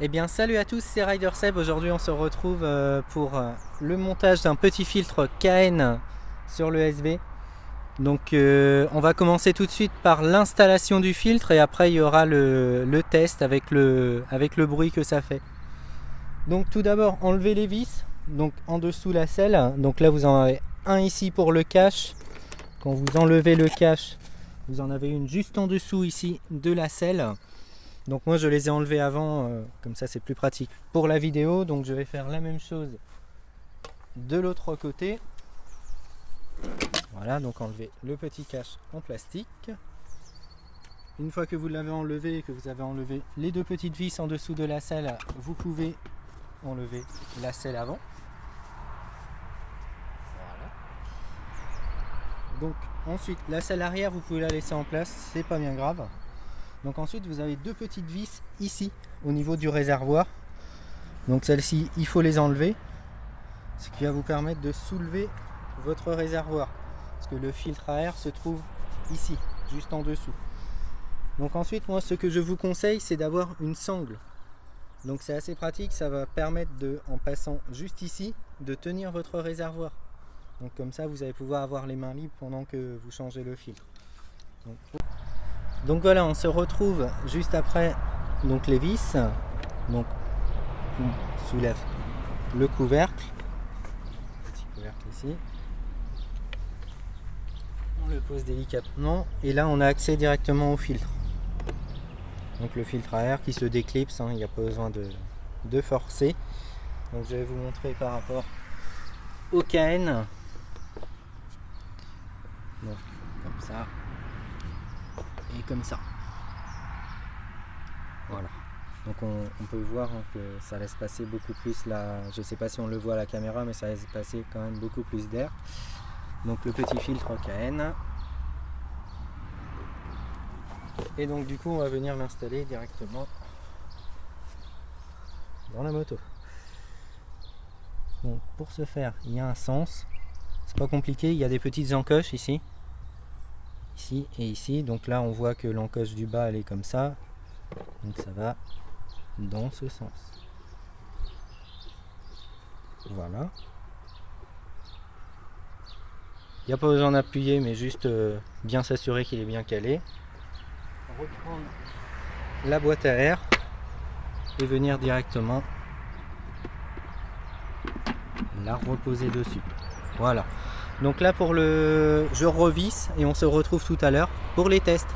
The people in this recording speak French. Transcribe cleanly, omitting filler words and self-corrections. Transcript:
Eh bien salut à tous, c'est Rider Seb. Aujourd'hui on se retrouve pour le montage d'un petit filtre KN sur le SV. Donc on va commencer tout de suite par l'installation du filtre et après il y aura le test avec le bruit que ça fait. Donc tout d'abord enlevez les vis, donc en dessous la selle. Donc là vous en avez un ici pour le cache. Quand vous enlevez le cache, vous en avez une juste en dessous ici de la selle. Donc moi je les ai enlevés avant, comme ça c'est plus pratique pour la vidéo. Donc je vais faire la même chose de l'autre côté. Voilà, donc enlever le petit cache en plastique. Une fois que vous l'avez enlevé et que vous avez enlevé les deux petites vis en dessous de la selle, vous pouvez enlever la selle avant. Voilà. Donc ensuite la selle arrière vous pouvez la laisser en place, c'est pas bien grave. Donc ensuite vous avez deux petites vis ici au niveau du réservoir. Donc celles-ci il faut les enlever, ce qui va vous permettre de soulever votre réservoir, parce que le filtre à air se trouve ici, juste en dessous. Donc ensuite moi ce que je vous conseille c'est d'avoir une sangle. Donc c'est assez pratique, ça va permettre de, en passant juste ici, de tenir votre réservoir. Donc comme ça vous allez pouvoir avoir les mains libres pendant que vous changez le filtre. Donc voilà, on se retrouve juste après donc les vis. Donc on soulève le couvercle, petit couvercle ici, on le pose délicatement et là on a accès directement au filtre. Donc le filtre à air qui se déclipse, il n'y a pas besoin de forcer. Donc je vais vous montrer par rapport au KN. Donc comme ça et comme ça. Voilà. Donc on peut voir que ça laisse passer beaucoup plus là. Je ne sais pas si on le voit à la caméra, mais ça laisse passer quand même beaucoup plus d'air. Donc le petit filtre KN. Et donc du coup on va venir l'installer directement dans la moto. Donc pour ce faire, il y a un sens. C'est pas compliqué, il y a des petites encoches ici. Ici et ici. Donc là on voit que l'encoche du bas elle est comme ça. Donc ça va dans ce sens. Voilà. Il n'y a pas besoin d'appuyer, mais juste bien s'assurer qu'il est bien calé. Reprendre la boîte à air et venir directement la reposer dessus. Voilà. Donc là pour le... je revisse et on se retrouve tout à l'heure pour les tests.